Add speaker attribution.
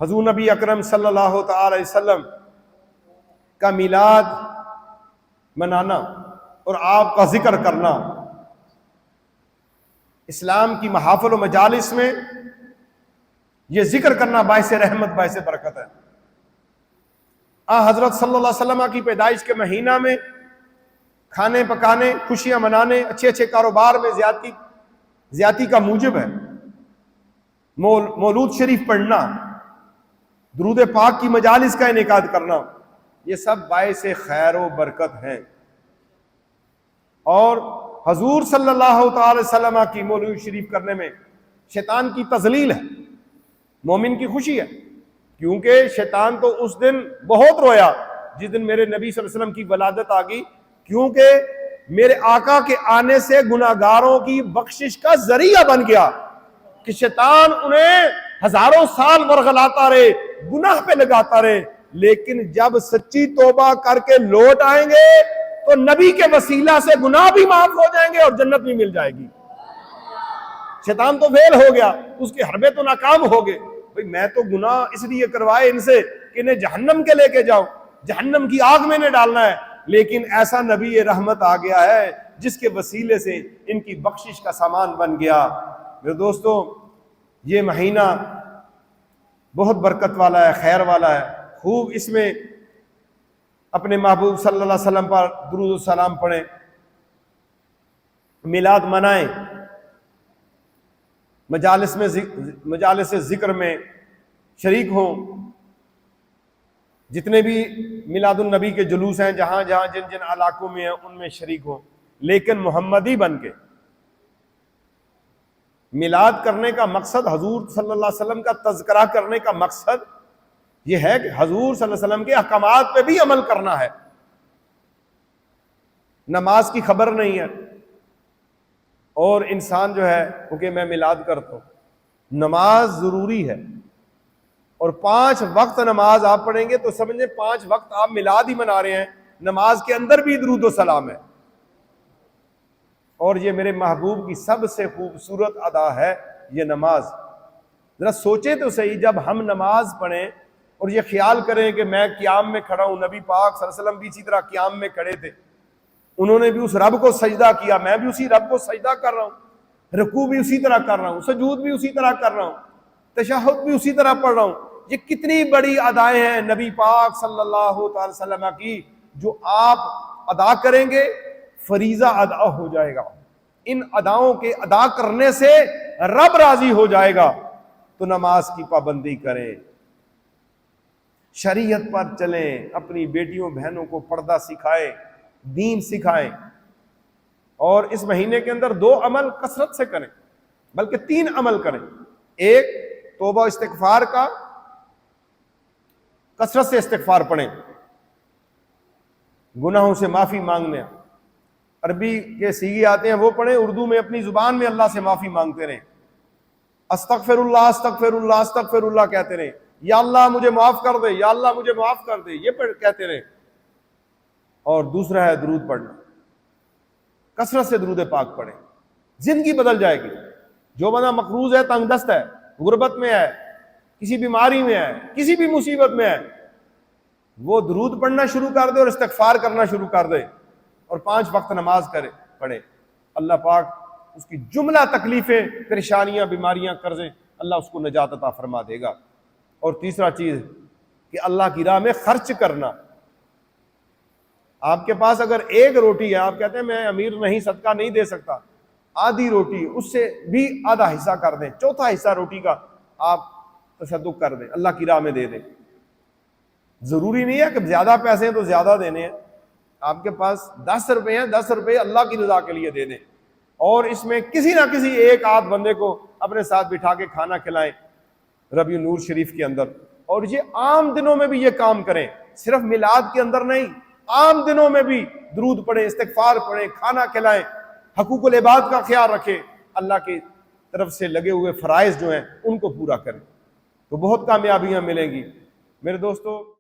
Speaker 1: حضور نبی اکرم صلی اللہ تعالی علیہ وسلم کا میلاد منانا اور آپ کا ذکر کرنا اسلام کی محافل و مجالس میں یہ ذکر کرنا باعث رحمت باعث برکت ہے۔ حضرت صلی اللہ علیہ وسلم کی پیدائش کے مہینہ میں کھانے پکانے، خوشیاں منانے، اچھے اچھے کاروبار میں زیادتی کا موجب ہے۔ مولود شریف پڑھنا، درود پاک کی مجالس کا انعقاد کرنا، یہ سب باعث خیر و برکت ہیں۔ اور حضور صلی اللہ تعالی وسلم کی مولود شریف کرنے میں شیطان کی تذلیل ہے، مومن کی خوشی ہے، کیونکہ شیطان تو اس دن بہت رویا جس دن میرے نبی صلی اللہ علیہ وسلم کی ولادت آ گئی، کیونکہ میرے آقا کے آنے سے گناہگاروں کی بخشش کا ذریعہ بن گیا کہ شیطان انہیں ہزاروں سال ورغلاتا رہے، گناہ پہ لگاتا رہے، لیکن جب سچی توبہ کر کے لوٹ آئیں گے تو نبی کے وسیلہ سے گناہ بھی معاف ہو جائیں گے اور جنت بھی مل جائے گی۔ شیطان تو فیل ہو گیا، اس کے حربے تو ناکام ہو گئے، بھئی میں تو گناہ اس لیے کروائے ان سے کہ انہیں جہنم کے لے کے جاؤں، جہنم کی آگ میں نے ڈالنا ہے، لیکن ایسا نبی رحمت آ گیا ہے جس کے وسیلے سے ان کی بخشش کا سامان بن گیا۔ میرے دوستو، یہ مہینہ بہت برکت والا ہے، خیر والا ہے، خوب اس میں اپنے محبوب صلی اللہ علیہ وسلم پر درود و سلام پڑھیں، میلاد منائیں، مجالس ذکر میں شریک ہوں، جتنے بھی میلاد النبی کے جلوس ہیں جہاں جہاں جن جن علاقوں میں ہیں ان میں شریک ہوں، لیکن محمدی بن کے۔ میلاد کرنے کا مقصد، حضور صلی اللہ علیہ وسلم کا تذکرہ کرنے کا مقصد یہ ہے کہ حضور صلی اللہ علیہ وسلم کے احکامات پہ بھی عمل کرنا ہے۔ نماز کی خبر نہیں ہے اور انسان جو ہے کیونکہ میں میلاد کرتا ہوں، نماز ضروری ہے اور 5 وقت نماز آپ پڑھیں گے تو سمجھیں 5 وقت آپ میلاد ہی منا رہے ہیں، نماز کے اندر بھی درود و سلام ہے۔ اور یہ میرے محبوب کی سب سے خوبصورت ادا ہے یہ نماز۔ ذرا سوچیں تو صحیح، جب ہم نماز پڑھیں اور یہ خیال کریں کہ میں قیام میں کھڑا ہوں، نبی پاک صلی اللہ علیہ وسلم بھی اسی طرح قیام میں کھڑے تھے، انہوں نے بھی اس رب کو سجدہ کیا، میں بھی اسی رب کو سجدہ کر رہا ہوں، رکوع بھی اسی طرح کر رہا ہوں، سجود بھی اسی طرح کر رہا ہوں، تشہد بھی اسی طرح پڑھ رہا ہوں۔ یہ کتنی بڑی ادائیں ہیں نبی پاک صلی اللہ تعالی وسلم کی، جو آپ ادا کریں گے فریضہ ادا ہو جائے گا۔ ان اداؤں کے ادا کرنے سے رب راضی ہو جائے گا۔ تو نماز کی پابندی کریں، شریعت پر چلیں، اپنی بیٹیوں بہنوں کو پردہ سکھائیں، دین سکھائیں، اور اس مہینے کے اندر 2 عمل کثرت سے کریں، بلکہ 3 عمل کریں۔ ایک، توبہ استغفار کا، کثرت سے استغفار پڑھیں، گناہوں سے معافی مانگنے، عربی کے صیغے آتے ہیں وہ پڑھیں، اردو میں اپنی زبان میں اللہ سے معافی مانگتے رہیں، استغفر اللہ استغفر اللہ استغفر اللہ کہتے رہیں، یا اللہ مجھے معاف کر دے، یا اللہ مجھے معاف کر دے، یہ کہتے رہیں۔ اور دوسرا ہے درود پڑھنا، کثرت سے درود پاک پڑھیں، زندگی بدل جائے گی۔ جو بندہ مقروض ہے، تنگ دست ہے، غربت میں ہے، کسی بیماری میں ہے، کسی بھی مصیبت میں ہے، وہ درود پڑھنا شروع کر دے اور استغفار کرنا شروع کر دے اور 5 وقت نماز پڑھے، اللہ پاک اس کی جملہ تکلیفیں، پریشانیاں، بیماریاں، قرضیں، اللہ اس کو نجات عطا فرما دے گا۔ اور تیسرا چیز کہ اللہ کی راہ میں خرچ کرنا۔ آپ کے پاس اگر 1 روٹی ہے، آپ کہتے ہیں میں امیر نہیں، صدقہ نہیں دے سکتا، آدھی روٹی، اس سے بھی آدھا حصہ کر دیں، چوتھا حصہ روٹی کا آپ تصدق کر دیں، اللہ کی راہ میں دے دیں۔ ضروری نہیں ہے کہ زیادہ پیسے ہیں تو زیادہ دینے ہیں، آپ کے پاس 10 روپے ہیں، 10 روپے اللہ کی رضا کے لیے دے دیں، اور اس میں کسی نہ کسی ایک آدھ بندے کو اپنے ساتھ بٹھا کے کھانا کھلائیں ربیع نور شریف کے اندر۔ اور یہ عام دنوں میں بھی یہ کام کریں، صرف میلاد کے اندر نہیں، عام دنوں میں بھی درود پڑھیں، استغفار پڑھیں، کھانا کھلائیں، حقوق العباد کا خیال رکھیں، اللہ کی طرف سے لگے ہوئے فرائض جو ہیں ان کو پورا کریں، تو بہت کامیابیاں ملیں گی۔ میرے دوستو،